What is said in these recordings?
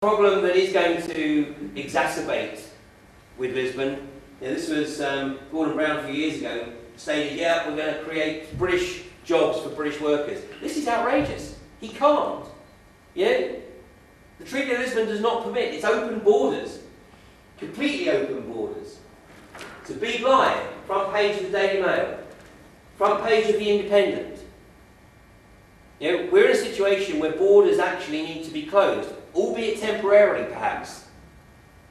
problem that is going to exacerbate with Lisbon. This was Gordon Brown a few years ago stated, yeah, we're going to create British jobs for British workers. This is outrageous. He can't. Yeah? The Treaty of Lisbon does not permit. It's open borders. Completely open borders. It's a big lie. Front page of the Daily Mail. Front page of the Independent. You know, we're in a situation where borders actually need to be closed, albeit temporarily perhaps.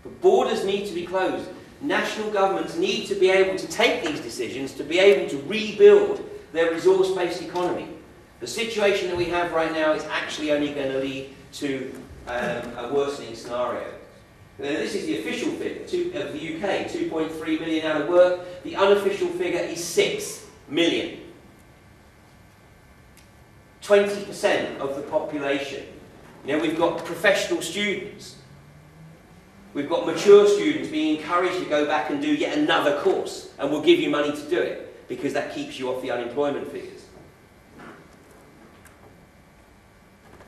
But borders need to be closed. National governments need to be able to take these decisions to be able to rebuild their resource-based economy. The situation that we have right now is actually only going to lead to a worsening scenario. Now, this is the official figure of the UK, 2.3 million out of work. The unofficial figure is 6 million. 20% of the population. You know, we've got professional students. We've got mature students being encouraged to go back and do yet another course, and we'll give you money to do it, because that keeps you off the unemployment figures.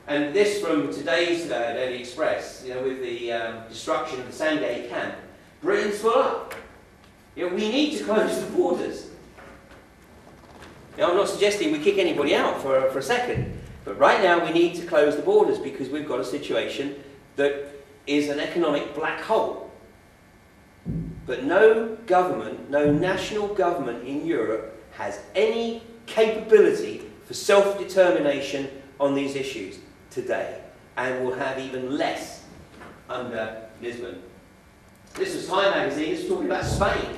And this from today's Daily Express, you know, with the destruction of the Sandgate camp. Britain's full up. You know, we need to close the borders. Now, I'm not suggesting we kick anybody out for a second, but right now we need to close the borders because we've got a situation that is an economic black hole. But no government, no national government in Europe has any capability for self-determination on these issues today, and will have even less under Lisbon. This was Time magazine. This was talking about Spain,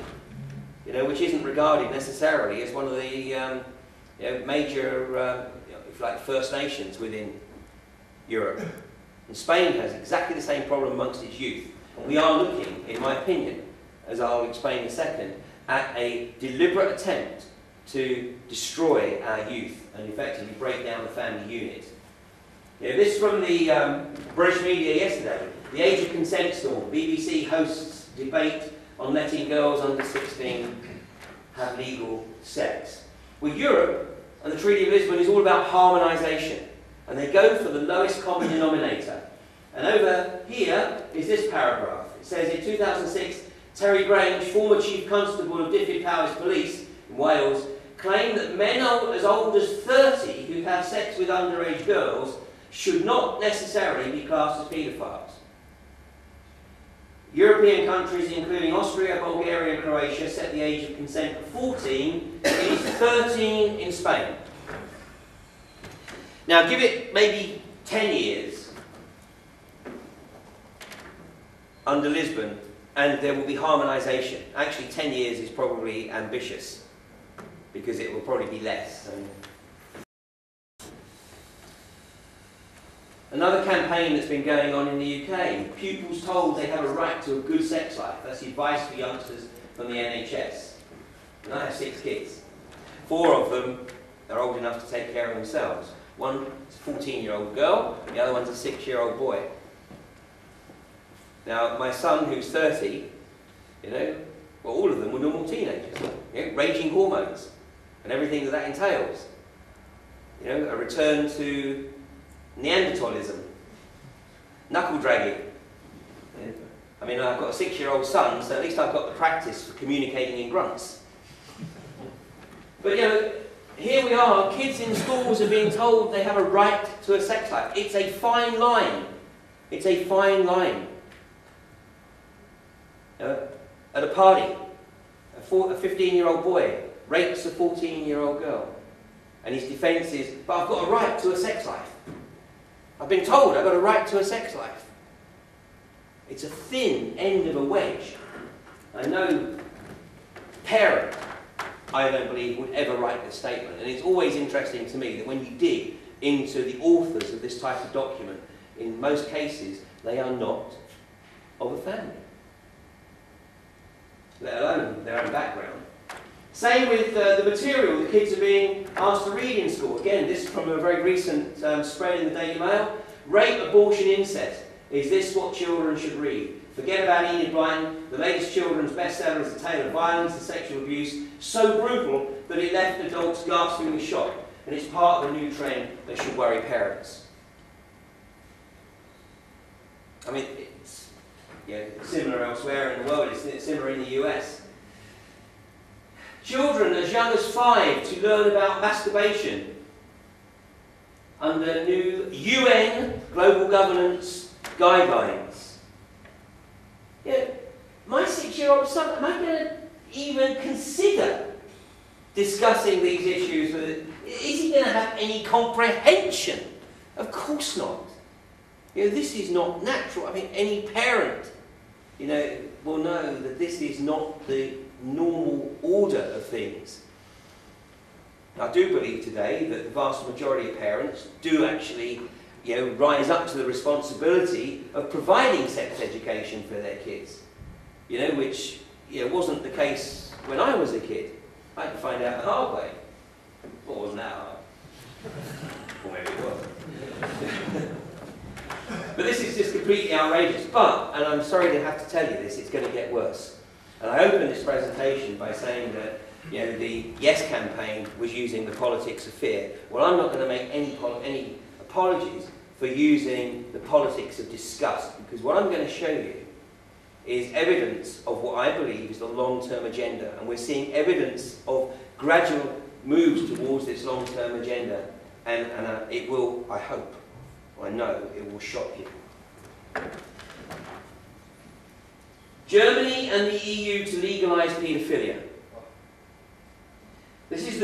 you know, which isn't regarded necessarily as one of the you know, major, if you like, First Nations within Europe. And Spain has exactly the same problem amongst its youth. We are looking, in my opinion, as I'll explain in a second, at a deliberate attempt to destroy our youth and effectively break down the family unit. You know, this from the British media yesterday. The age of consent storm. BBC hosts debate on letting girls under 16 have legal sex. Well, Europe and the Treaty of Lisbon is all about harmonisation. And they go for the lowest common denominator. And over here is this paragraph. It says, in 2006, Terry Grange, former Chief Constable of Dyfed Powys Police in Wales, claimed that men as old as 30 who have sex with underage girls should not necessarily be classed as paedophiles. European countries, including Austria, Bulgaria and Croatia, set the age of consent at 14. It is 13 in Spain. Now, give it maybe 10 years under Lisbon, and there will be harmonisation. Actually, 10 years is probably ambitious, because it will probably be less. Another campaign that's been going on in the UK, pupils told they have a right to a good sex life. That's advice for youngsters from the NHS. And I have 6 kids. 4 of them are old enough to take care of themselves. One is a 14-year-old girl, the other one's a 6-year-old boy. Now, my son, who's 30, you know, well, all of them were normal teenagers, you know, raging hormones and everything that entails. You know, a return to Neanderthalism, knuckle dragging. Yeah. I mean, I've got a 6-year-old son, so at least I've got the practice for communicating in grunts. But, you know, here we are, kids in schools are being told they have a right to a sex life. It's a fine line. It's a fine line. At a party, a 15-year-old boy rapes a 14-year-old girl. And his defence is, but I've got a right to a sex life. I've been told I've got a right to a sex life. It's a thin end of a wedge. I know parent, I don't believe, would ever write this statement. And it's always interesting to me that when you dig into the authors of this type of document, in most cases, they are not of a family, let alone their own background. Same with the material the kids are being asked to read in school. Again, this is from a very recent spread in the Daily Mail. Rape, abortion, incest. Is this what children should read? Forget about Enid Blyton. The latest children's bestseller is a tale of violence and sexual abuse, so brutal that it left adults gasping in shock. And it's part of a new trend that should worry parents. I mean, it's similar elsewhere in the world, it's similar in the US. Children as young as 5 to learn about masturbation under new UN global governance guidelines. My 6-year-old son, am I going to even consider discussing these issues with it? Is he going to have any comprehension? Of course not. This is not natural. I mean, any parent, will know that this is not the normal order of things. I do believe today that the vast majority of parents do actually, rise up to the responsibility of providing sex education for their kids. Which wasn't the case when I was a kid. I had to find out the hard way. Well, it wasn't that hard. Or maybe it was. But this is just completely outrageous. But, and I'm sorry to have to tell you this, it's going to get worse. And I opened this presentation by saying that the Yes campaign was using the politics of fear. Well, I'm not going to make any apologies for using the politics of disgust, because what I'm going to show you is evidence of what I believe is the long-term agenda. And we're seeing evidence of gradual moves towards this long-term agenda. And it will, I hope, I know, it will shock you. Germany and the EU to legalise paedophilia. This is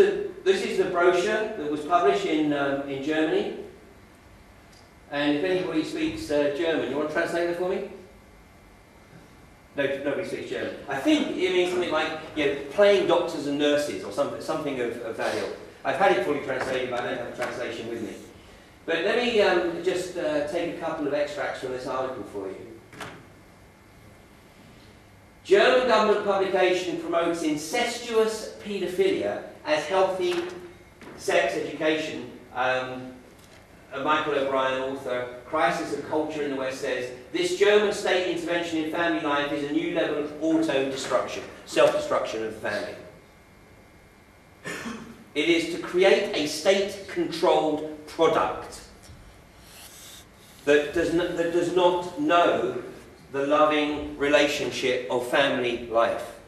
the brochure that was published in Germany. And if anybody speaks German, you want to translate that for me? No, nobody speaks German. I think it means something like playing doctors and nurses or something of that ilk. I've had it fully translated, but I don't have a translation with me. But let me just take a couple of extracts from this article for you. German government publication promotes incestuous paedophilia as healthy sex education. Michael O'Brien, author, Crisis of Culture in the West, says, this German state intervention in family life is a new level of auto-destruction, self-destruction of the family. It is to create a state-controlled product that does not know the loving relationship of family life.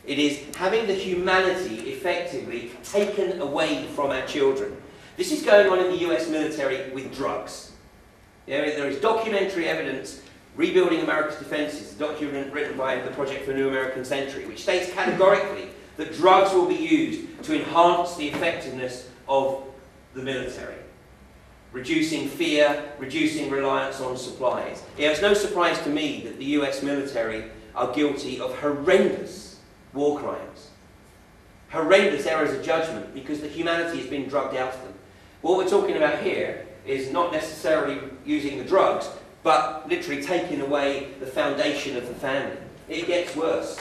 It is having the humanity effectively taken away from our children. This is going on in the US military with drugs. There is documentary evidence, Rebuilding America's Defenses, a document written by the Project for a New American Century, which states categorically that drugs will be used to enhance the effectiveness of the military. Reducing fear, reducing reliance on supplies. It's no surprise to me that the US military are guilty of horrendous war crimes. Horrendous errors of judgment because the humanity has been drugged out of them. What we're talking about here is not necessarily using the drugs, but literally taking away the foundation of the family. It gets worse.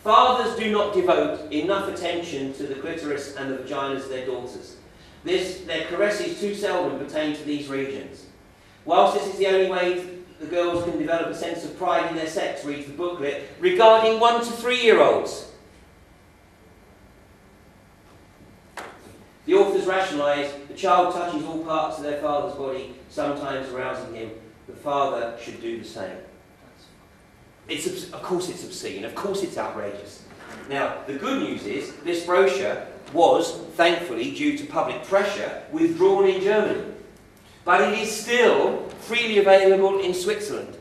Fathers do not devote enough attention to the clitoris and the vaginas of their daughters. Their caresses too seldom pertain to these regions. Whilst this is the only way the girls can develop a sense of pride in their sex, reads the booklet, regarding 1 to 3-year-olds. The authors rationalise the child touches all parts of their father's body, sometimes arousing him. The father should do the same. Of course it's obscene, of course it's outrageous. Now, the good news is, this brochure was, thankfully, due to public pressure, withdrawn in Germany. But it is still freely available in Switzerland.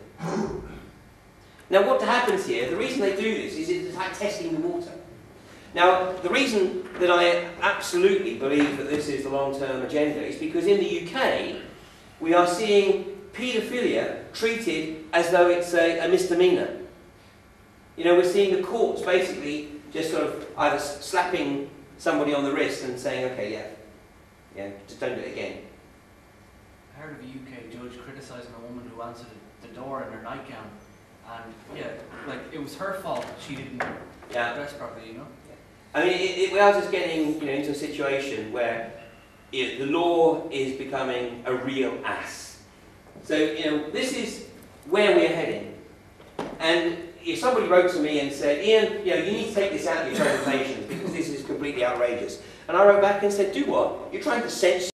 Now, what happens here, the reason they do this is it's like testing the water. Now, the reason that I absolutely believe that this is the long-term agenda is because in the UK, we are seeing paedophilia treated as though it's a misdemeanor. We're seeing the courts basically just sort of either slapping somebody on the wrist and saying, okay, yeah, just don't do it again. I heard of a UK judge criticising a woman who answered the door in her nightgown, and it was her fault that she didn't dress properly, I mean, we are just getting into a situation where the law is becoming a real ass. So this is where we're heading. And if somebody wrote to me and said, Ian, you need to take this out of your presentations because this is completely outrageous. And I wrote back and said, do what? You're trying to censor